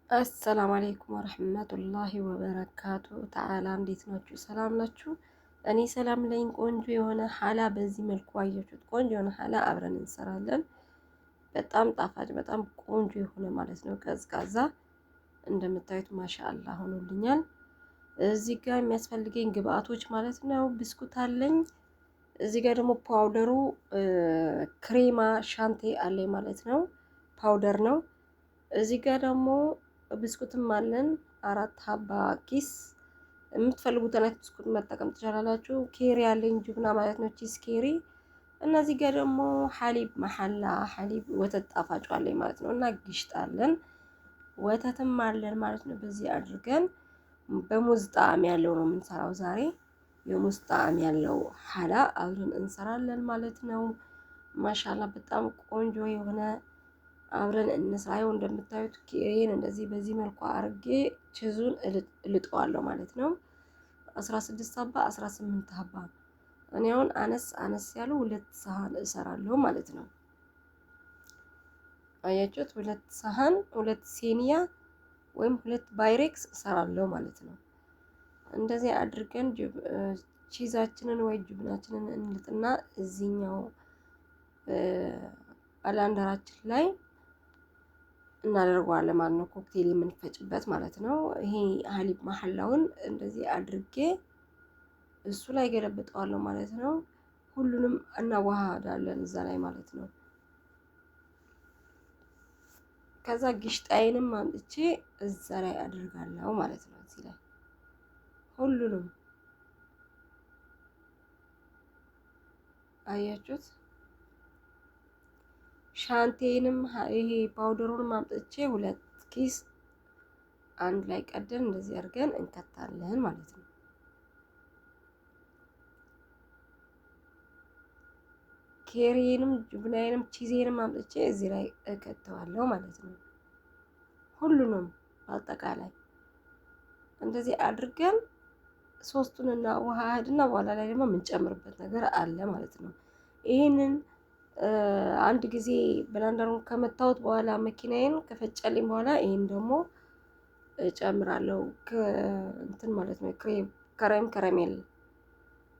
አሰላሙ አለይኩም ወረህመቱላሂ ወበረካቱ ተዓላ እንዴት ናችሁ? ሰላም ናችሁ? እኔ ሰላም ነኝ። ቆንጆ የሆነ ሀላ በዚህ መልኩ አያችሁት? ቆንጆ የሆነ ሀላ አብረን እንሰራለን። በጣም ጣፋጭ፣ በጣም ቆንጆ የሆነ ማለት ነው። ቀዝቃዛ እንደምታዩት ማሻአላ ሆኖልኛል። እዚህ ጋር የሚያስፈልገኝ ግብአቶች ማለት ነው፣ ብስኩት አለኝ። እዚህ ጋር ደግሞ ፓውደሩ ክሬማ ሻንቴ አለኝ ማለት ነው። ፓውደር ነው። እዚህ ጋር ደግሞ ብስኩትም አለን 4 ሀባ ኪስ። የምትፈልጉት አይነት ብስኩት መጠቀም ትችላላችሁ። ኬሪ አለኝ ጅብና ማለት ነው፣ ቺዝ ኬሪ። እነዚህ ጋር ደግሞ ሐሊብ መሐላ ሐሊብ ወተት ጣፋጭ አለኝ ማለት ነው። እና ግሽጣ አለን፣ ወተትም አለን ማለት ነው። በዚህ አድርገን በሙዝ ጣዕም ያለው ነው የምንሰራው ዛሬ። የሙዝ ጣዕም ያለው ሐላ አብረን እንሰራለን ማለት ነው። ማሻአላ በጣም ቆንጆ የሆነ አብረን እንስራው። እንደምታዩት ኬሪን እንደዚህ በዚህ መልኩ አርጌ ቺዙን እልጠዋለሁ ማለት ነው። 16 ሀባ 18 ሀባ። እኔ አሁን አነስ ያሉ 2 ሰሃን እሰራለሁ ማለት ነው። አያችሁት? 2 ሰሃን 2 ሴኒያ ወይም 2 ባይሬክስ እሰራለሁ ማለት ነው። እንደዚህ አድርገን ቺዛችንን ወይ ጅብናችንን እንልጥና እዚህኛው ባላንደራችን ላይ እናደርገዋለን ማለት ነው። ኮክቴል የምንፈጭበት ማለት ነው። ይሄ ሀሊብ መሐላውን እንደዚህ አድርጌ እሱ ላይ ገለብጠዋለሁ ማለት ነው። ሁሉንም እናዋሃዳለን እዛ ላይ ማለት ነው። ከዛ ግሽጣዬንም አምጥቼ እዛ ላይ አድርጋለሁ ማለት ነው። እዚህ ላይ ሁሉንም አያችሁት? ሻንቴንም ይሄ ፓውደሩን አምጥቼ 2 ኪስ አንድ ላይ ቀደን እንደዚህ አድርገን እንከታለን ማለት ነው። ኬሪንም ጁብናዬንም ቺዜንም አምጥቼ እዚህ ላይ እከተዋለሁ ማለት ነው። ሁሉንም አጠቃላይ እንደዚህ አድርገን ሶስቱን እና ውሃድና በኋላ ላይ ደግሞ የምንጨምርበት ነገር አለ ማለት ነው። ይሄንን አንድ ጊዜ ብላንደሩን ከመታወት በኋላ መኪናዬን ከፈጨልኝ በኋላ ይሄን ደግሞ እጨምራለሁ እንትን ማለት ነው። ከረሜል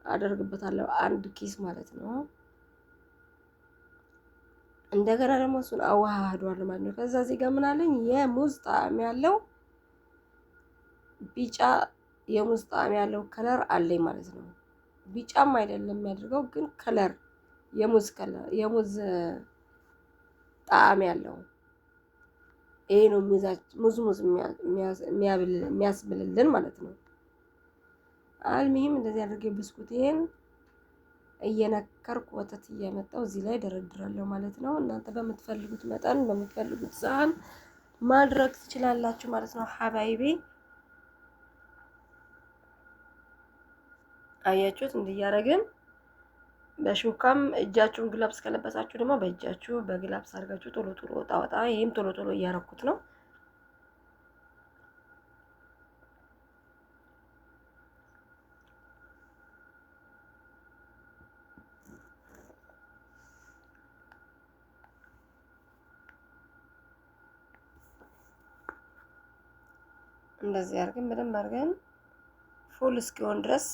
አደርግበታለሁ 1 ኪስ ማለት ነው። እንደገና ደግሞ እሱን አዋሃዷል ማለት ነው። ከዛ እዚህ ጋር ምን አለኝ? የሙዝ ጣዕም ያለው ቢጫ የሙዝ ጣዕም ያለው ከለር አለኝ ማለት ነው። ቢጫም አይደለም የሚያደርገው ግን ከለር የሙዝ ጣዕም ያለው ይሄ ነው ሙዝ የሚያስብልልን ማለት ነው። አልሚም እንደዚህ አድርጌ ብስኩቴን እየነከርኩ ወተት እያመጣው እዚህ ላይ ደረድራለሁ ማለት ነው። እናንተ በምትፈልጉት መጠን በምትፈልጉት ሳህን ማድረግ ትችላላችሁ ማለት ነው። ሀባይቤ አያችሁት? እንዲያረግን በሹካም እጃችሁን ግላብስ ከለበሳችሁ ደግሞ በእጃችሁ በግላብስ አድርጋችሁ ቶሎ ቶሎ ወጣ ይሄም ቶሎ ቶሎ እያረኩት ነው። እንደዚህ አድርገን በደንብ አድርገን ፉል እስኪሆን ድረስ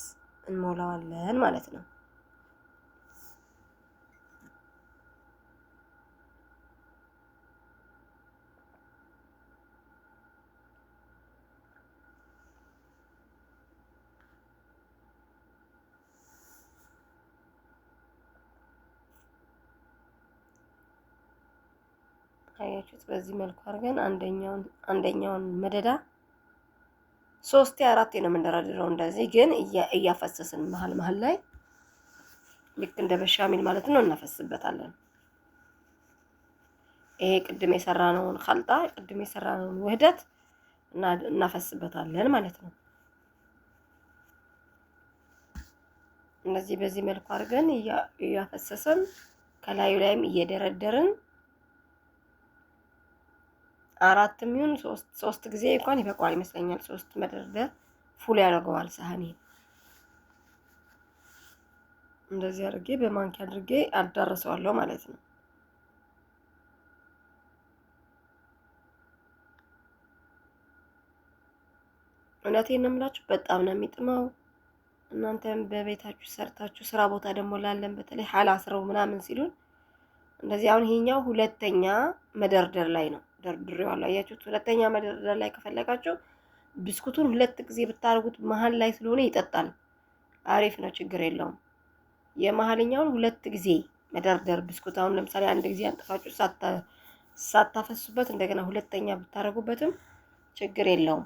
እንሞላዋለን ማለት ነው። አያችሁት? በዚህ መልኩ አድርገን አንደኛውን መደዳ 3 4 ነው የምንደረድረው። እንደዚህ ግን እያፈሰስን መሀል ላይ ልክ እንደ በሻሚል ማለት ነው እናፈስበታለን። ይሄ ቅድም የሰራነውን ኸልጣ ቅድም የሰራነውን ውህደት እናፈስበታለን ማለት ነው። እንደዚህ በዚህ መልኩ አድርገን እያፈሰስን ከላዩ ላይም እየደረደርን 4 ይሁን 3 ጊዜ እንኳን ይበቃዋል ይመስለኛል። 3 መደርደር ፉል ያደርገዋል ሳህኔ። እንደዚህ አድርጌ በማንኪያ አድርጌ አዳርሰዋለሁ ማለት ነው። እውነቴን ነው የምላችሁ በጣም ነው የሚጥመው። እናንተም በቤታችሁ ሰርታችሁ ስራ ቦታ ደግሞ ላለን በተለይ ሐላ ስረው ምናምን ሲሉን እንደዚህ አሁን ይሄኛው ሁለተኛ መደርደር ላይ ነው ደርድሬዋለሁ። አያችሁት? ሁለተኛ መደርደር ላይ ከፈለጋችሁ ብስኩቱን ሁለት ጊዜ ብታረጉት መሃል ላይ ስለሆነ ይጠጣል። አሪፍ ነው፣ ችግር የለውም። የመሃልኛውን ሁለት ጊዜ መደርደር ብስኩት አሁን ለምሳሌ አንድ ጊዜ አንጥፋችሁ ሳታፈሱበት እንደገና ሁለተኛ ብታረጉበትም ችግር የለውም።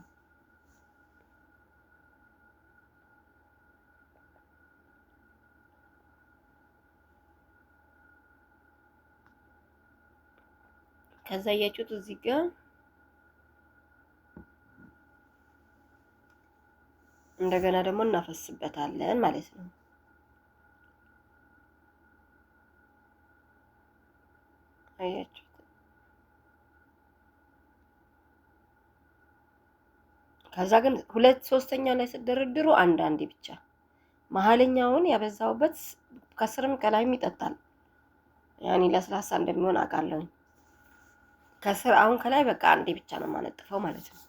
ከዛ ያያችሁት እዚህ ጋር እንደገና ደግሞ እናፈስበታለን ማለት ነው። አያችሁት? ከዛ ግን ሁለት ሶስተኛ ላይ ስትደረድሩ አንዳንዴ ብቻ መሀለኛውን ያበዛውበት ከስርም ከላይም ይጠጣል። ያኔ ለስላሳ እንደሚሆን አውቃለሁ። ከስር አሁን ከላይ በቃ አንዴ ብቻ ነው የማነጥፈው ማለት ነው።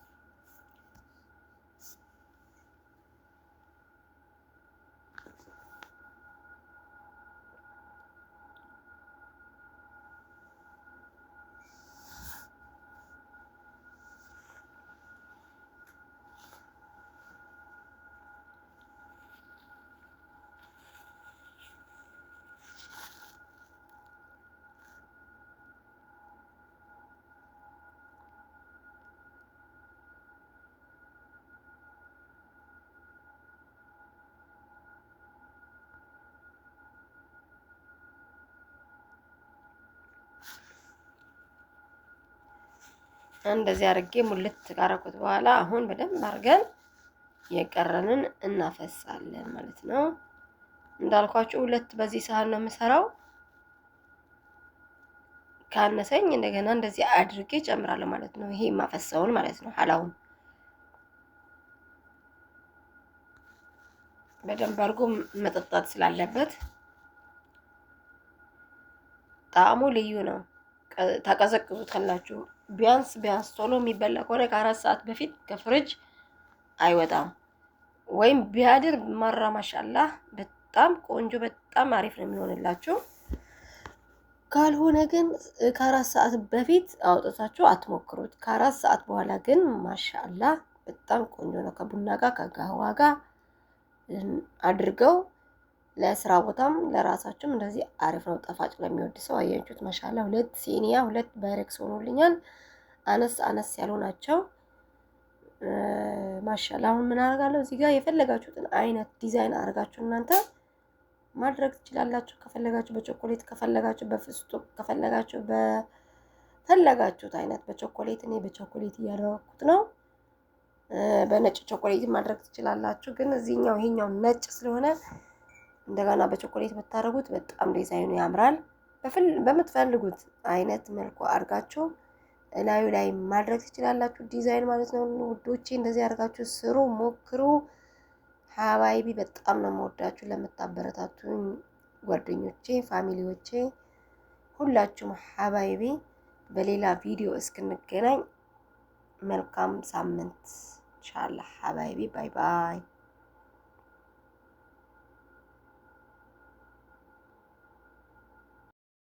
እንደዚህ አድርጌ ሙልት ካረኩት በኋላ አሁን በደንብ አድርገን የቀረንን እናፈሳለን ማለት ነው። እንዳልኳችሁ ሁለት በዚህ ሳህን ነው የምሰራው። ካነሰኝ እንደገና እንደዚህ አድርጌ ጨምራለሁ ማለት ነው። ይሄ የማፈሰውን ማለት ነው። ሐላውን በደንብ አድርጎ መጠጣት ስላለበት ጣዕሙ ልዩ ነው። ታቀዘቅዙታላችሁ። ቢያንስ ቶሎ የሚበላ ከሆነ ከ4 ሰዓት በፊት ከፍሪጅ አይወጣም። ወይም ቢያድር ማራ ማሻአላህ በጣም ቆንጆ በጣም አሪፍ ነው የሚሆንላችሁ። ካልሆነ ግን ከ4 ሰዓት በፊት አውጥታችሁ አትሞክሩት። ከ4 ሰዓት በኋላ ግን ማሻአላህ በጣም ቆንጆ ነው። ከቡና ጋር ከጋህዋ ጋር አድርገው ለስራ ቦታም ለራሳችሁም እንደዚህ አሪፍ ነው። ጣፋጭ ለሚወድ ሰው አያችሁት? ማሻአላህ 2 ሲኒያ 2 ባይሬክስ ሆኖልኛል። አነስ ያሉ ናቸው። ማሻአላህ አሁን ምን አደርጋለሁ እዚህ ጋር የፈለጋችሁትን አይነት ዲዛይን አድርጋችሁ እናንተ ማድረግ ትችላላችሁ። ከፈለጋችሁ በቾኮሌት፣ ከፈለጋችሁ በፍስቱክ፣ ከፈለጋችሁ በፈለጋችሁት አይነት በቾኮሌት እኔ በቾኮሌት እያደረኩት ነው። በነጭ ቾኮሌት ማድረግ ትችላላችሁ። ግን እዚህኛው ይሄኛው ነጭ ስለሆነ እንደገና በቾኮሌት ብታደርጉት በጣም ዲዛይኑ ያምራል። በምትፈልጉት አይነት መልኩ አድርጋችሁ ላዩ ላይ ማድረግ ትችላላችሁ። ዲዛይን ማለት ነው ውዶቼ። እንደዚህ አድርጋችሁ ስሩ፣ ሞክሩ። ሀባይቢ በጣም ነው የምወዳችሁ። ለምታበረታቱኝ ጓደኞቼ፣ ፋሚሊዎቼ ሁላችሁም ሀባይቢ። በሌላ ቪዲዮ እስክንገናኝ መልካም ሳምንት ኢንሻአላህ ሀባይቢ። ባይ ባይ።